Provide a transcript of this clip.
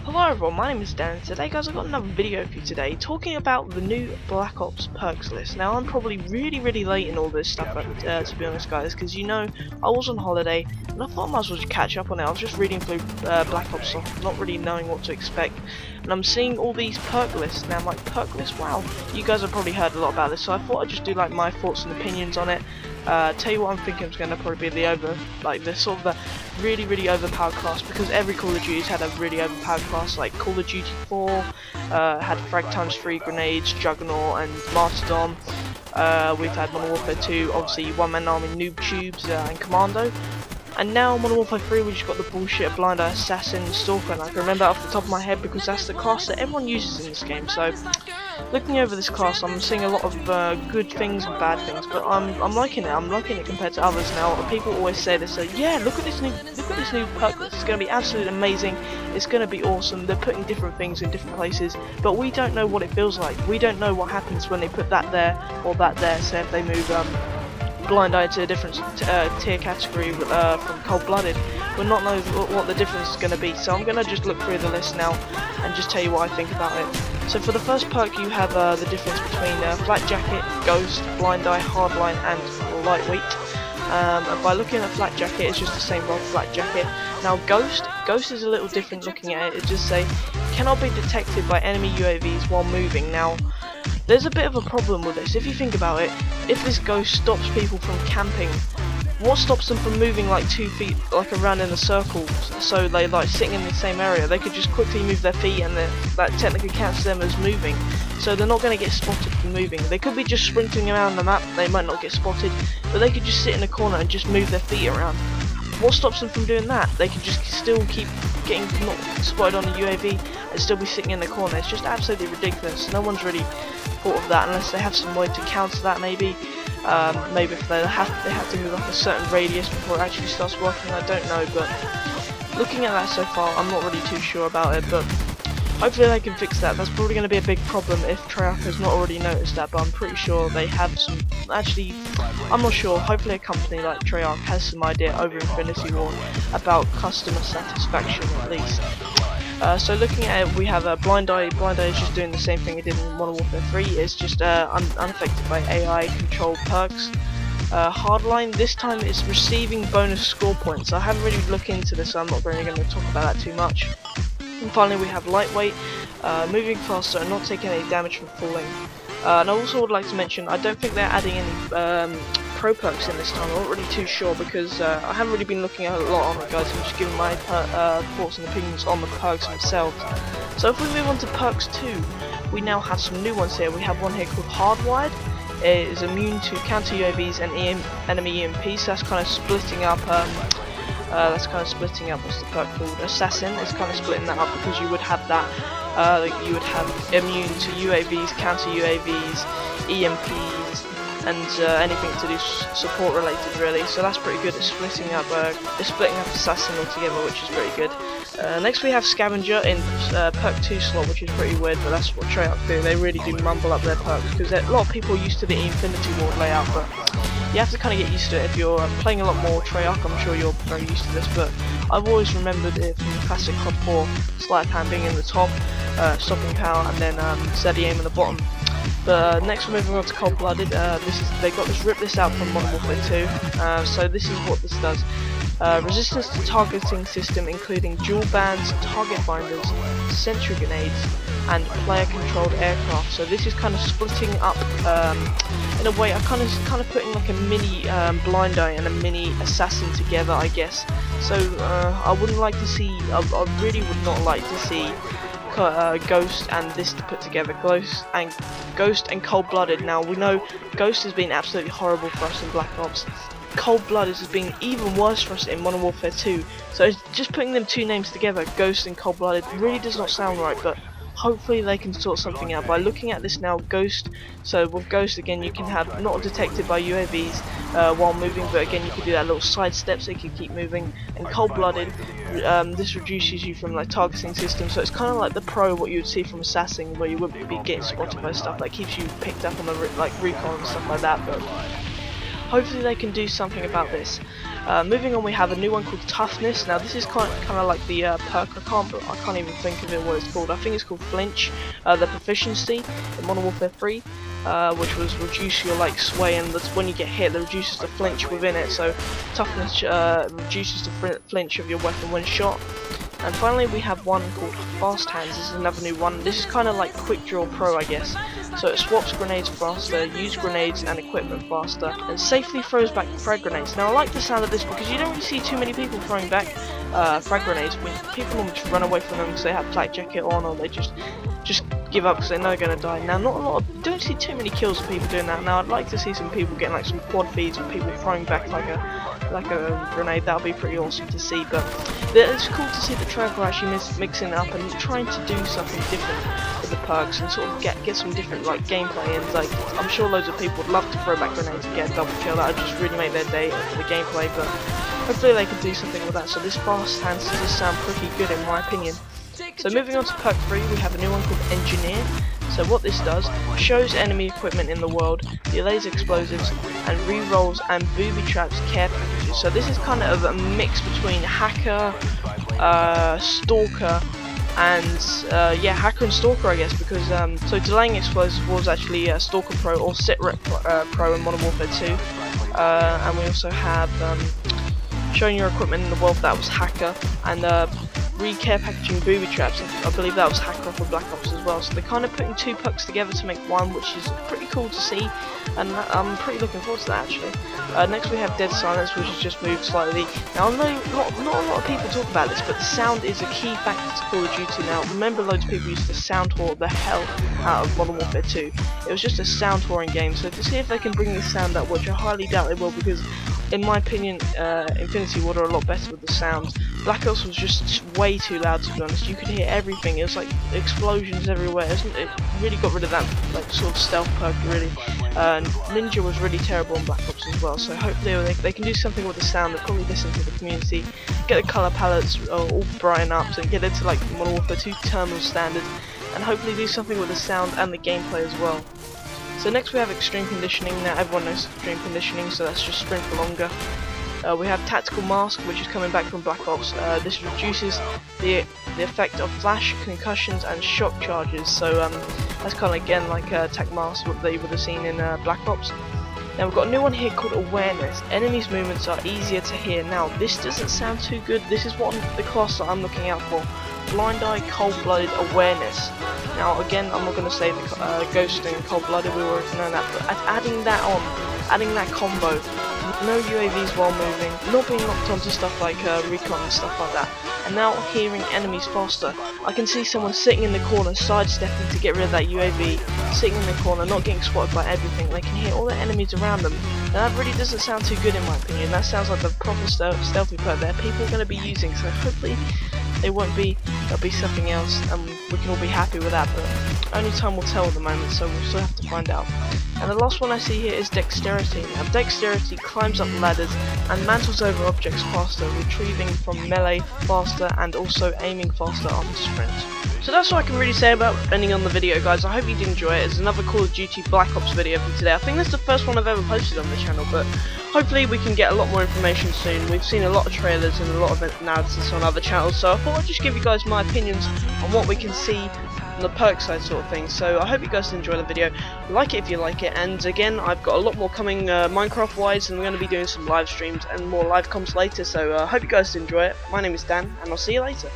Hello everyone, my name is Dan. Today guys, I've got another video for you today talking about the new Black Ops perks list. Now I'm probably really late in all this stuff to be honest guys, because you know I was on holiday and I thought I might as well just catch up on it. I was just reading through Black Ops stuff, not really knowing what to expect, and I'm seeing all these perk lists. Now I'm like, perk list? Wow, you guys have probably heard a lot about this, so I thought I'd just do like my thoughts and opinions on it. Tell you what I'm thinking is going to probably be the sort of the really overpowered class, because every Call of Duty's had a really overpowered class. Like Call of Duty 4 had frag times 3 grenades, Juggernaut and Martyrdom. We've had Modern Warfare 2, obviously one man army, noob tubes and commando. And now Modern Warfare 3 we just got the bullshit of Blind Eye Assassin, Stalker, and I can remember off the top of my head because that's the class that everyone uses in this game. So looking over this class, I'm seeing a lot of good things and bad things, but I'm liking it. I'm liking it compared to others now. People always say this, yeah, look at this new perk list. It's going to be absolutely amazing. It's going to be awesome. They're putting different things in different places, but we don't know what it feels like. We don't know what happens when they put that there or that there. So if they move Blind Eye to a different tier category from Cold Blooded, we'll not know what the difference is going to be. So I'm going to just look through the list now and just tell you what I think about it. So for the first perk you have the difference between Flat Jacket, Ghost, Blind Eye, Hardline and Lightweight. And by looking at Flat Jacket, it's just the same role Flat Jacket. Now Ghost is a little different looking at it. It just say, cannot be detected by enemy UAVs while moving. Now there's a bit of a problem with this. If you think about it, if this Ghost stops people from camping, what stops them from moving like 2 feet like around in a circle, so they like sitting in the same area? They could just quickly move their feet and that technically counts them as moving, so they're not going to get spotted for moving. They could be just sprinting around the map, they might not get spotted, but they could just sit in a corner and just move their feet around. What stops them from doing that? They could just still keep getting not spotted on the UAV and still be sitting in the corner. It's just absolutely ridiculous. No one's really thought of that unless they have some way to counter that. Maybe if they have to move like a certain radius before it actually starts working. I don't know, but looking at that so far, I'm not really too sure about it. But hopefully they can fix that. That's probably going to be a big problem if Treyarch has not already noticed that, but I'm pretty sure they have some. Actually, I'm not sure. Hopefully a company like Treyarch has some idea over Infinity War about customer satisfaction at least. So looking at it, we have Blind Eye. Blind Eye is just doing the same thing it did in Modern Warfare 3. It's just unaffected by AI controlled perks. Hardline, this time it's receiving bonus score points. I haven't really looked into this, so I'm not really going to talk about that too much. And finally we have Lightweight, moving faster and not taking any damage from falling. And I also would like to mention, I don't think they're adding any pro perks in this time. I'm not really too sure because I haven't really been looking at a lot on it, guys. I'm just giving my thoughts and opinions on the perks themselves. So if we move on to perks 2, we now have some new ones here. We have one here called Hardwired. It is immune to counter UAVs and enemy EMPs. So that's kind of splitting up. What's the perk called? Assassin. It's kind of splitting that up because you would have that. You would have immune to UAVs, counter UAVs, EMPs, and anything to do support related really. So that's pretty good. It's splitting up Assassin altogether, which is pretty good. Next we have Scavenger in perk 2 slot, which is pretty weird, but that's what Treyarch do. They really do mumble up their perks because a lot of people are used to the Infinity Ward layout, but you have to kind of get used to it. If you're playing a lot more Treyarch, I'm sure you're very used to this, but I've always remembered it from the classic COD 4, sleight of hand being in the top, stopping power, and then steady aim in the bottom. But next we're moving on to Cold Blooded. They got this ripped this out from Modern Warfare 2. So this is what this does. Resistance to targeting system, including dual bands, target binders, sentry grenades, and player controlled aircraft. So this is kind of splitting up in a way. I kind of putting like a mini Blind Eye and a mini Assassin together, I guess. So I wouldn't like to see. I really would not like to see Ghost and this put together. Ghost and Cold Blooded. Now we know Ghost has been absolutely horrible for us in Black Ops. Cold Blooded has been even worse for us in Modern Warfare 2. So just putting them two names together, Ghost and Cold Blooded, really does not sound right, but hopefully they can sort something out. By looking at this now, Ghost, so with Ghost again you can have not detected by UAVs while moving, but again you can do that little side step so you can keep moving. And Cold Blooded, this reduces you from like targeting systems, so it's kind of like the pro what you would see from Assassin, where you wouldn't be getting spotted by stuff that keeps you picked up on the like recon and stuff like that. But hopefully they can do something about this. Moving on, we have a new one called Toughness. Now this is kind of like the perk. I can't even think of it what it's called. I think it's called Flinch. The proficiency in Modern Warfare 3, which was reduce your like sway, and that's when you get hit, that reduces the flinch within it. So Toughness reduces the flinch of your weapon when shot. And finally, we have one called Fast Hands. This is another new one. This is kind of like Quick Draw Pro, I guess. So it swaps grenades faster, uses grenades and equipment faster, and safely throws back frag grenades. Now I like the sound of this because you don't really see too many people throwing back frag grenades. People normally just run away from them because they have flak jacket on, or they just give up because they know they're gonna die. Now don't see too many kills of people doing that. Now I'd like to see some people getting like some quad feeds and people throwing back like a grenade. That would be pretty awesome to see. But it's cool to see the Trevor actually mixing it up and trying to do something different with the perks and sort of get some different like gameplay. And like I'm sure loads of people would love to throw back grenades and get a double kill. That would just really make their day for the gameplay. But hopefully they could do something with that. So this Fast Hands does sound pretty good in my opinion. So moving on to perk 3, we have a new one called Engineer. So what this does, shows enemy equipment in the world, delays explosives, and re-rolls and booby traps care packages. So this is kind of a mix between hacker, stalker, and yeah, hacker and stalker, I guess, because so delaying explosives was actually Stalker Pro or Sitrep Pro in Modern Warfare 2, and we also have showing your equipment in the world, that was hacker, and re-care packaging booby traps, I believe that was hacker off of Black Ops as well. So they're kind of putting two perks together to make one, which is pretty cool to see, and I'm pretty looking forward to that actually. Next we have Dead Silence, which has just moved slightly. Now I know not a lot of people talk about this, but the sound is a key factor to Call of Duty. Now remember, loads of people used to sound whore the hell out of Modern Warfare 2. It was just a sound whoring game, so to see if they can bring this sound up, which I highly doubt they will, because in my opinion, Infinity Ward are a lot better with the sounds. Black Ops was just way too loud, to be honest. You could hear everything. It was like explosions everywhere. It really got rid of that like sort of stealth perk, really. Ninja was really terrible in Black Ops as well. So hopefully they can do something with the sound. They'll probably listen to the community, get the color palettes all brighten up, and get it to like Modern Warfare 2 terminal standard, and hopefully do something with the sound and the gameplay as well. So next we have Extreme Conditioning. Now everyone knows Extreme Conditioning, so that's just sprint for longer. We have Tactical Mask, which is coming back from Black Ops. This reduces the effect of flash, concussions, and shock charges. So that's kind of again like Tac Mask, what they would have seen in Black Ops. Now we've got a new one here called Awareness. Enemies' movements are easier to hear. Now this doesn't sound too good. This is what the class that I'm looking out for. Blind Eye, Cold-Blooded, Awareness. Now again, I'm not going to say the Ghost and Cold-Blooded, we already know that, but adding that on, adding that combo, no UAVs while moving, not being locked onto stuff like recon and stuff like that, and now hearing enemies faster. I can see someone sitting in the corner, sidestepping to get rid of that UAV, sitting in the corner, not getting spotted by everything. They can hear all the enemies around them, and that really doesn't sound too good in my opinion. That sounds like the proper stealthy perk that people are going to be using, so hopefully it won't be, there'll be something else, and we can all be happy with that, but only time will tell at the moment, so we'll still have to find out. And the last one I see here is Dexterity. Now Dexterity climbs up ladders and mantles over objects faster, retrieving from melee faster and also aiming faster after sprints. So that's all I can really say about ending on the video, guys. I hope you did enjoy it. It's another Call of Duty Black Ops video for today. I think this is the first one I've ever posted on the channel, but hopefully we can get a lot more information soon. We've seen a lot of trailers and a lot of analysis on other channels, so I thought I'd just give you guys my opinions on what we can see on the perk side sort of thing. So I hope you guys enjoy the video. Like it if you like it, and again, I've got a lot more coming Minecraft wise, and we're going to be doing some live streams and more live comms later, so I hope you guys enjoy it. My name is Dan, and I'll see you later.